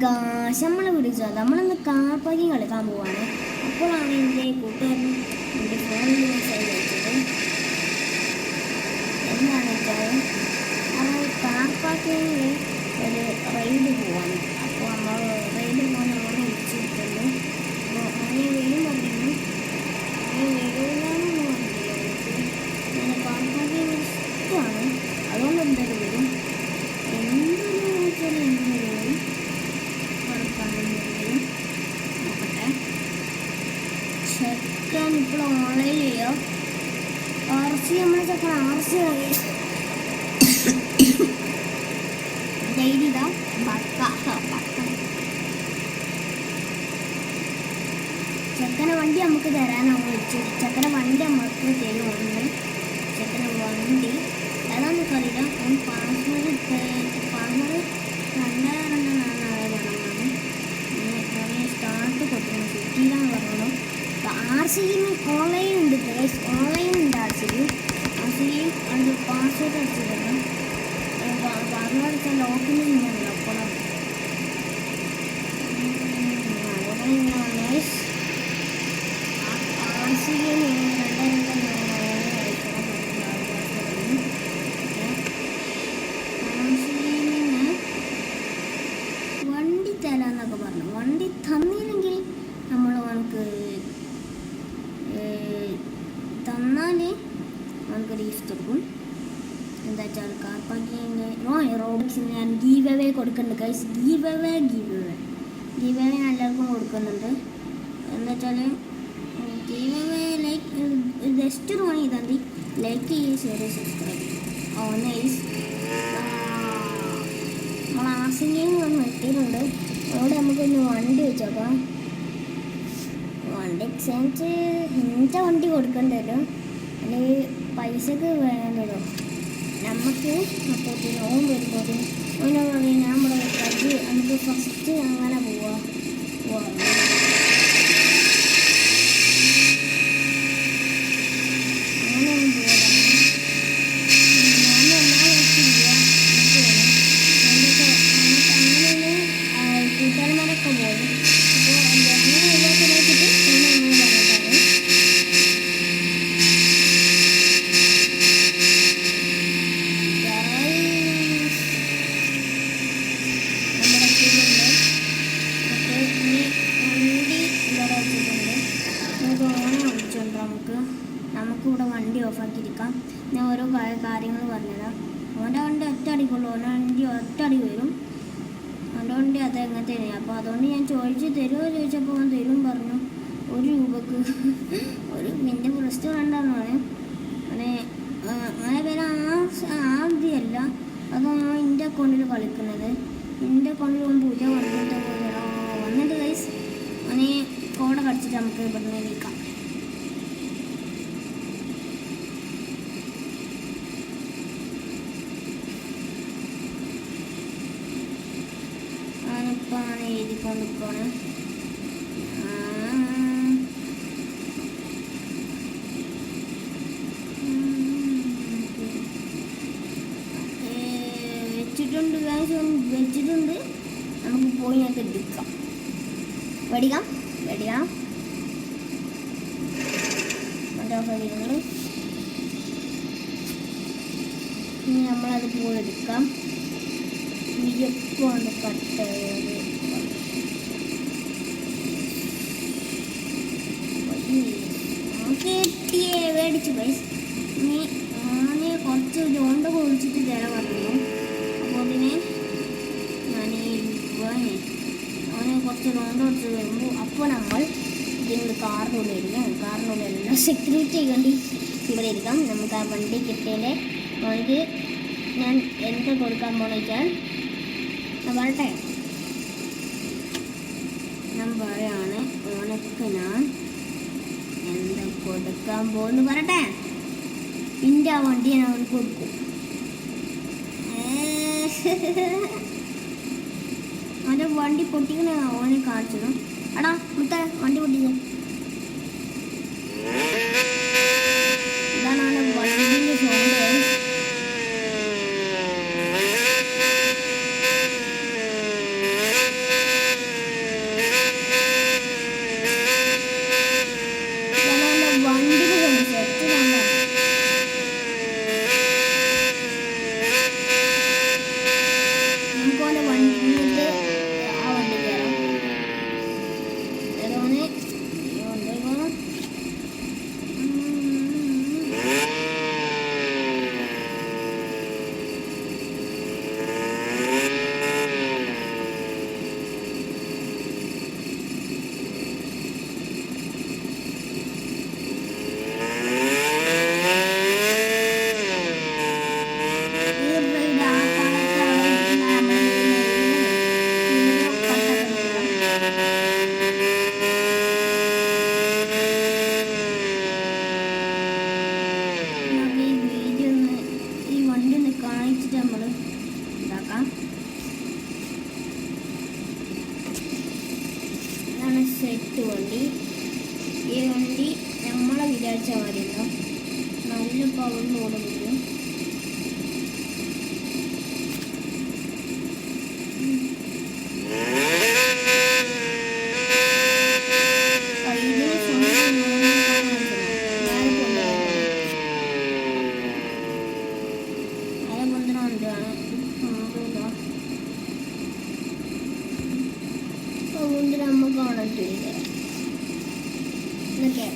Gaash നമ്മളെ വിളിച്ചത് നമ്മളിന്ന് കാർ പാർക്കിംഗ് കളിക്കാൻ പോവാണ്. അപ്പോഴാണ് എൻ്റെ കൂട്ടുകാരൻ എൻ്റെ ഫോണിൽ മെസ്സേജ് അയച്ചത്. എന്താണെന്ന് വെച്ചാൽ നമ്മൾ കാർ പാർക്കിങ്ങിൽ ഒരു റൈഡ് പോവാണ്. അപ്പോൾ നമ്മൾ റൈഡ് പോകാൻ നമ്മൾ വിളിച്ചിട്ടുണ്ട്. അപ്പോൾ അങ്ങനെ വരും പറഞ്ഞു. അങ്ങനെ വരുമെന്നാണെന്ന് പറഞ്ഞില്ല. ഞാൻ കാർ പാർക്കിങ് ഇഷ്ടമാണ്, അതുകൊണ്ട് എന്തായാലും വരും. എന്തെന്ന് വെച്ചാൽ എന്തായാലും നോക്കട്ടെ. ചെക്കൻ ഇപ്പോൾ ഓൺലൈൻ ചെയ്യോ RC നമ്മളെ ചെക്കൻ RC ഡെയിലിതാ ചെക്കനെ വണ്ടി നമുക്ക് തരാനാണ് വിളിച്ചു. ചെക്കനെ വണ്ടി നമുക്ക് തരുമെന്ന്. ചെക്കനെ വണ്ടി ഏതാണെന്നൊക്കെ അറിയില്ല. പാസ്വേഡ് 2 സ്റ്റാർട്ട് കൊടുക്കണം. സിറ്റിയിലാണ് പറഞ്ഞത്. RC ഓൺലൈൻ ഉണ്ട്, ഓൺലൈൻ ഉണ്ട്. RC അത് പാസ്വേഡ് അടിച്ചിട്ടുണ്ട്. പാസ്വേഡ് അടിച്ചാൽ ലോക്കിന് ഇന്നുണ്ട്. അപ്പോഴാണ് വണ്ടി തരാന്നൊക്കെ പറഞ്ഞു. വണ്ടി തന്നില്ലെങ്കിൽ നമ്മൾ നമുക്ക് തന്നാൽ നമുക്ക് ലീഫ് കൊടുക്കും. എന്താ വെച്ചാൽ കാർ പാർക്കിങ്ങിൻ്റെ റോബിക്സിന് ഞാൻ ഗീവ് അവേ കൊടുക്കുന്നുണ്ട് ഗൈസ്. ഗീവ് അവേ ഞാൻ എല്ലാവർക്കും കൊടുക്കുന്നുണ്ട്. എന്താ വെച്ചാൽ ഗീവ് അവേ ലൈക്ക് ജസ്റ്റ് ഒരു മണി ചെയ്താൽ മതി. ലൈക്ക് ചെയ്യുക, ഷെയർ ചെയ്യുക, സബ്സ്ക്രൈബ് ചെയ്യുക. നൈസ്. നമ്മൾ ആസിനെയും ഒന്ന് എത്തിയിട്ടുണ്ട്. അവിടെ നമുക്കൊന്ന് വണ്ടി വെച്ചോക്കാം. വണ്ടി എക്സ്ചേഞ്ച് എൻ്റെ വണ്ടി കൊടുക്കേണ്ടി വരും, അല്ലെങ്കിൽ പൈസക്ക് വേണ്ടല്ലോ നമുക്ക്. അപ്പോൾ ഓൻ വരുമ്പോൾ ഓനെ പറയും ഞാൻ ഇവിടെ വെക്കാതെ നമുക്ക് ഫസ്റ്റ് അങ്ങനെ പോവാം. അങ്ങനെയൊന്നും പോകാം. കൂട്ടുകാരന്മാരൊക്കെ പോകും. അപ്പോൾ അങ്ങനെ ഇല്ലാത്ത നോക്കിയിട്ട് ഓനെ അങ്ങനെ പറഞ്ഞിട്ടാണ്. നമുക്കിവിടെ വണ്ടി ഓഫാക്കിയിരിക്കാം. ഞാൻ ഓരോ കാര്യങ്ങൾ പറഞ്ഞുതരാം. ഓൻ്റെ വണ്ടി ഒറ്റയടിക്കുള്ളൂ. ഓൻ്റെ വണ്ടി ഒറ്റയടി വരും. ഓൻ്റെ വണ്ടി അത് എങ്ങനത്തെ. അപ്പോൾ അതുകൊണ്ട് ഞാൻ തരുമോ ചോദിച്ചപ്പോൾ അവൻ തരും പറഞ്ഞു. 1 രൂപക്ക് ഒരു എൻ്റെ റെസ്റ്റോറൻ്റാണ് അങ്ങനെ പേര് ആദ്യമല്ല. അതാണ് എൻ്റെ അക്കൗണ്ടിൽ കളിക്കുന്നത്. എൻ്റെ അക്കൗണ്ടിൽ പൂജ വന്നിട്ട് ഗൈസ് അവനെ കോട കടിച്ചിട്ട് നമുക്ക് ഇവിടുന്ന് നീക്കാം. ഞാനിപ്പോൾ ആണ് എഴുതിക്കൊണ്ടിരിക്കുകയാണ്. വെച്ചിട്ടുണ്ട്. നമുക്ക് പോയി ഞങ്ങൾക്ക് എടുക്കാം. വെടിക്കാം ഇനി നമ്മളത് പോയി എടുക്കാം. എപ്പോഴാണ് കട്ട് കിട്ടിയേ മേടിച്ചു പൈസ. ഇനി ആനെ കുറച്ച് ജോണ്ട കുഴിച്ചിട്ട് തരാൻ പറഞ്ഞു. അപ്പോൾ അതിനെ ഞാൻ അവനെ കുറച്ച് ലോണ്ട് കൊടുത്ത് വരുമ്പോൾ അപ്പോൾ നമ്മൾ ഇതിൻ്റെ കാറിനുള്ളിൽ സെക്യൂരിറ്റി വേണ്ടി ഇവിടെ ഇരിക്കാം. നമുക്ക് ആ വണ്ടി കിട്ടിയതിൻ്റെ അവർക്ക് ഞാൻ എന്താ കൊടുക്കാൻ പോണെച്ചാൽ പറട്ടെ. ഞാൻ പറയാണ് ഓനക്ക് ഞാൻ എന്താ കൊടുക്കാൻ പോകുന്നു പറട്ടെ. എൻ്റെ ആ വണ്ടി ഞാൻ അവർക്ക് കൊടുക്കും. അവൻ്റെ വണ്ടി പൊട്ടിക്കണ ഓനെ കാണിച്ചിടും. എടാ മുത്തേ വണ്ടി പൊട്ടിച്ചു. ഇതാണ് അവൻ്റെ വണ്ടീൻ്റെ സൗണ്ട്. സെറ്റ് വണ്ടി. ഈ വണ്ടി നമ്മളെ വിചാരിച്ച കാര്യമില്ല, നല്ല പവറിൽ ഓടുന്നു. നമുക്ക് കാണത്തില്ല ഇതൊക്കെ